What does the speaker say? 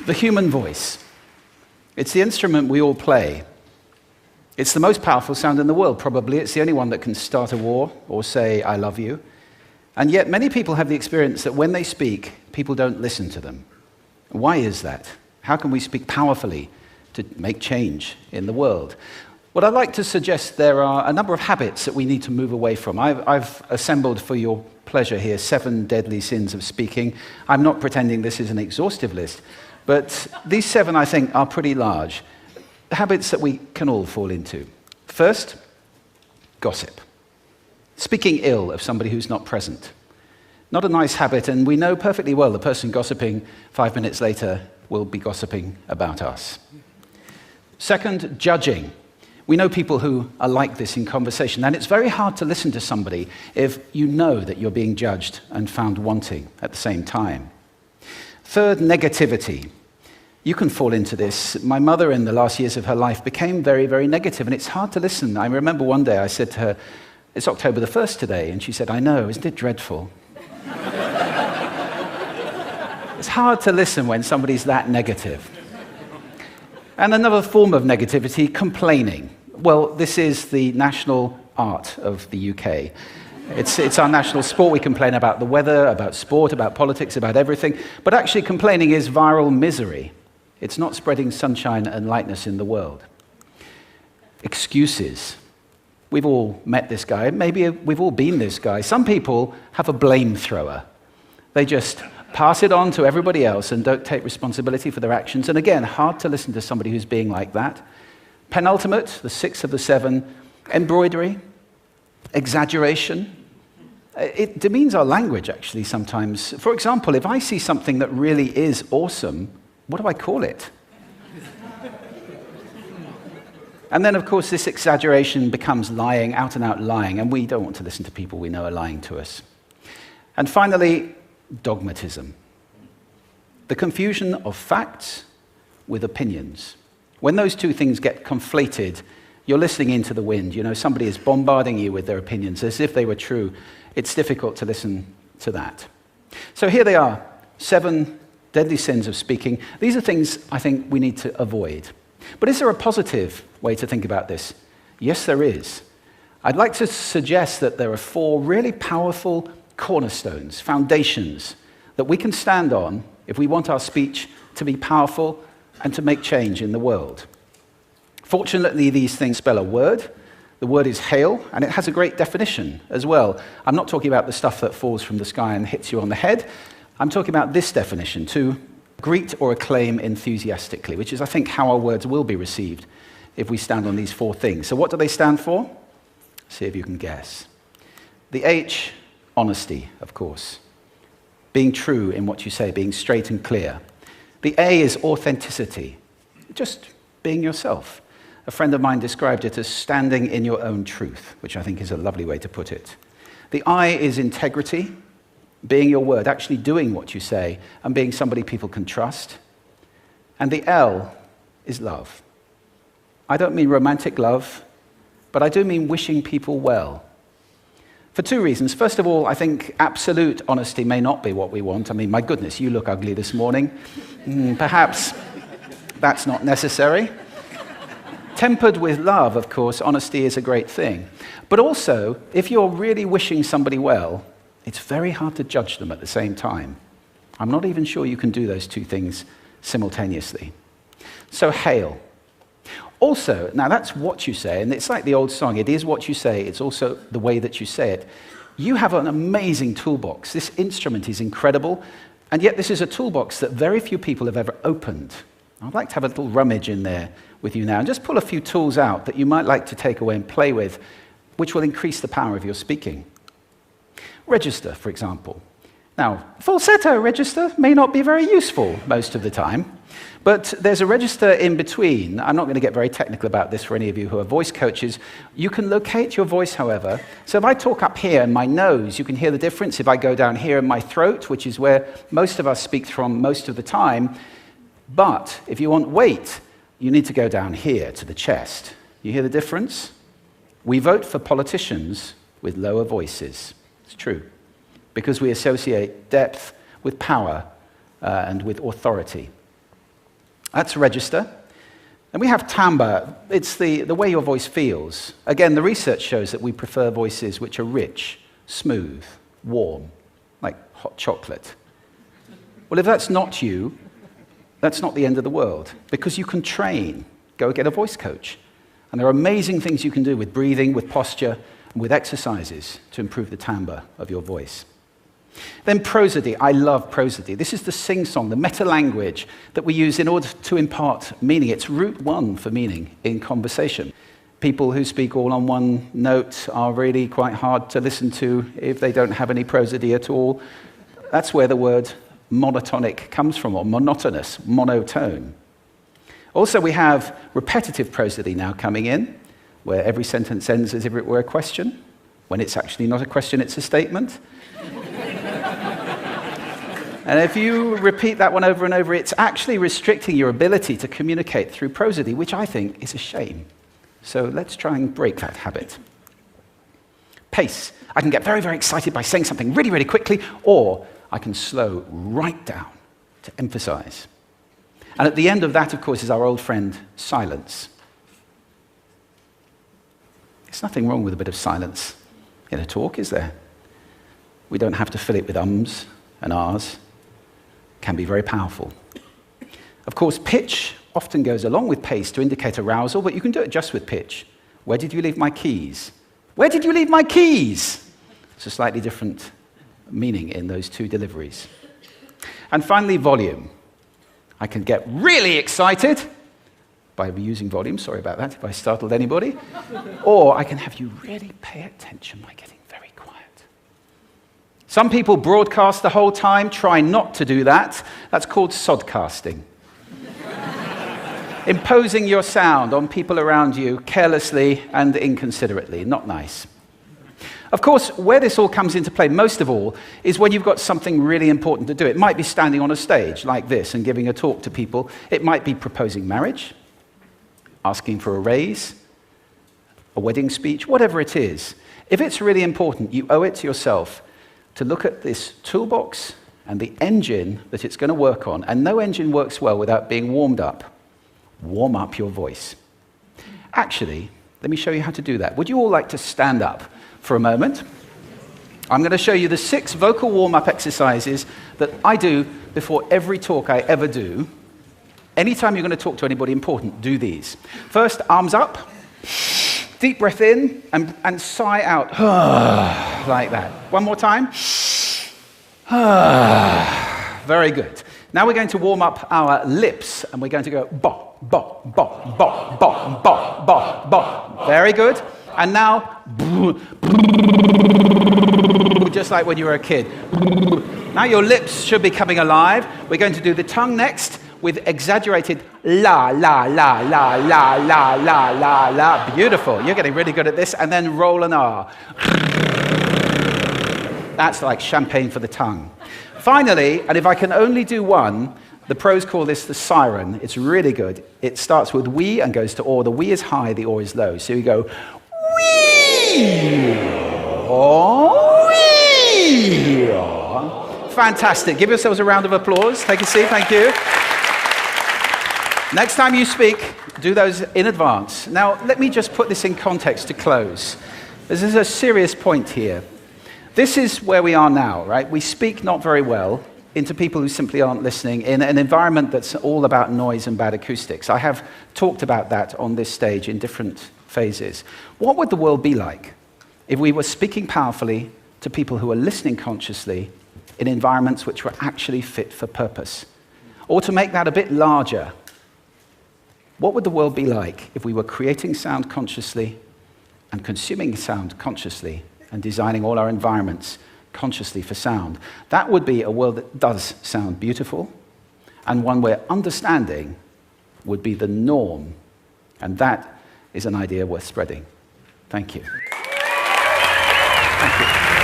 The human voice. It's the instrument we all play. It's the most powerful sound in the world, probably. It's the only one that can start a war or say, I love you. And yet many people have the experience that when they speak, people don't listen to them. Why is that? How can we speak powerfully to make change in the world? What I'd like to suggest, there are a number of habits that we need to move away from. I've assembled for your pleasure here 7 deadly sins of speaking. I'm not pretending this is an exhaustive list, but these 7, I think, are pretty large. Habits that we can all fall into. First, gossip. Speaking ill of somebody who's not present. Not a nice habit, and we know perfectly well the person gossiping 5 minutes later will be gossiping about us. Second, judging. We know people who are like this in conversation, and it's very hard to listen to somebody if you know that you're being judged and found wanting at the same time. Third, negativity. You can fall into this. My mother, in the last years of her life, became very, very negative, and it's hard to listen. I remember one day I said to her, it's October the 1st today, and she said, I know, isn't it dreadful? It's hard to listen when somebody's that negative. And another form of negativity, complaining. Well, this is the national art of the UK. It's our national sport. We complain about the weather, about sport, about politics, about everything. But actually, complaining is viral misery. It's not spreading sunshine and lightness in the world. Excuses. We've all met this guy. Maybe we've all been this guy. Some people have a blame thrower. They just pass it on to everybody else and don't take responsibility for their actions. And again, hard to listen to somebody who's being like that. Penultimate, the 6th of the 7, embroidery, exaggeration. It demeans our language, actually, sometimes. For example, if I see something that really is awesome, what do I call it? And then, of course, this exaggeration becomes lying, out and out lying, and we don't want to listen to people we know are lying to us. And finally, dogmatism. The confusion of facts with opinions. When those two things get conflated, you're listening into the wind. You know, somebody is bombarding you with their opinions as if they were true. It's difficult to listen to that. So here they are, 7 deadly sins of speaking. These are things I think we need to avoid. But is there a positive way to think about this? Yes, there is. I'd like to suggest that there are 4 really powerful cornerstones, foundations, that we can stand on if we want our speech to be powerful and to make change in the world. Fortunately, these things spell a word. The word is hail, and it has a great definition as well. I'm not talking about the stuff that falls from the sky and hits you on the head. I'm talking about this definition, to greet or acclaim enthusiastically, which is, I think, how our words will be received if we stand on these 4 things. So what do they stand for? See if you can guess. The H, honesty, of course. Being true in what you say, being straight and clear. The A is authenticity, just being yourself. A friend of mine described it as standing in your own truth, which I think is a lovely way to put it. The I is integrity, being your word, actually doing what you say, and being somebody people can trust. And the L is love. I don't mean romantic love, but I do mean wishing people well. For 2 reasons. First of all, I think absolute honesty may not be what we want. I mean, my goodness, you look ugly this morning. Perhaps that's not necessary. Tempered with love, of course, honesty is a great thing. But also, if you're really wishing somebody well, it's very hard to judge them at the same time. I'm not even sure you can do those 2 things simultaneously. So, hail. Also, now that's what you say, and it's like the old song, it is what you say, it's also the way that you say it. You have an amazing toolbox. This instrument is incredible, and yet this is a toolbox that very few people have ever opened. I'd like to have a little rummage in there with you now, and just pull a few tools out that you might like to take away and play with, which will increase the power of your speaking. Register, for example. Now, falsetto register may not be very useful most of the time, but there's a register in between. I'm not going to get very technical about this for any of you who are voice coaches. You can locate your voice, however. So if I talk up here in my nose, you can hear the difference. If I go down here in my throat, which is where most of us speak from most of the time, but if you want weight, you need to go down here to the chest. You hear the difference? We vote for politicians with lower voices. It's true, because we associate depth with power and with authority. That's register. And we have timbre. It's the way your voice feels. Again, the research shows that we prefer voices which are rich, smooth, warm, like hot chocolate. Well, if that's not you, that's not the end of the world, because you can train. Go get a voice coach. And there are amazing things you can do with breathing, with posture, and with exercises to improve the timbre of your voice. Then prosody. I love prosody. This is the sing-song, the meta-language that we use in order to impart meaning. It's route one for meaning in conversation. People who speak all on one note are really quite hard to listen to if they don't have any prosody at all. That's where the word monotonic comes from, or monotonous, monotone. Also, we have repetitive prosody now coming in, where every sentence ends as if it were a question, when it's actually not a question, it's a statement. And if you repeat that one over and over, it's actually restricting your ability to communicate through prosody, which I think is a shame. So let's try and break that habit. Pace. I can get very, very excited by saying something really, really quickly, or I can slow right down to emphasize. And at the end of that, of course, is our old friend, silence. There's nothing wrong with a bit of silence in a talk, is there? We don't have to fill it with ums and ahs. It can be very powerful. Of course, pitch often goes along with pace to indicate arousal, but you can do it just with pitch. Where did you leave my keys? Where did you leave my keys? It's a slightly different meaning in those two deliveries. And finally, volume. I can get really excited by using volume, sorry about that if I startled anybody, or I can have you really pay attention by getting very quiet. Some people broadcast the whole time, try not to do that. That's called sodcasting. Imposing your sound on people around you carelessly and inconsiderately, not nice. Of course, where this all comes into play most of all is when you've got something really important to do. It might be standing on a stage like this and giving a talk to people. It might be proposing marriage, asking for a raise, a wedding speech, whatever it is. If it's really important, you owe it to yourself to look at this toolbox and the engine that it's going to work on. And no engine works well without being warmed up. Warm up your voice. Actually, let me show you how to do that. Would you all like to stand up for a moment? I'm going to show you the 6 vocal warm-up exercises that I do before every talk I ever do. Anytime you're going to talk to anybody important, do these. First, arms up, deep breath in, and sigh out, like that. One more time. Very good. Now we're going to warm up our lips, and we're going to go bop, bop, bop, bop, bop, bop, bop, bop. Very good. And now, just like when you were a kid. Now your lips should be coming alive. We're going to do the tongue next with exaggerated la, la, la, la, la, la, la, la, la. Beautiful. You're getting really good at this. And then roll an R. That's like champagne for the tongue. Finally, and if I can only do one, the pros call this the siren. It's really good. It starts with we and goes to or. The we is high, the or is low. So you go wee, or, wee. Fantastic. Give yourselves a round of applause. Take a seat. Thank you. Next time you speak, do those in advance. Now, let me just put this in context to close. This is a serious point here. This is where we are now, right? We speak not very well into people who simply aren't listening in an environment that's all about noise and bad acoustics. I have talked about that on this stage in different phases. What would the world be like if we were speaking powerfully to people who are listening consciously in environments which were actually fit for purpose? Or to make that a bit larger, what would the world be like if we were creating sound consciously and consuming sound consciously and designing all our environments consciously for sound? That would be a world that does sound beautiful, and one where understanding would be the norm. And that is an idea worth spreading. Thank you. Thank you.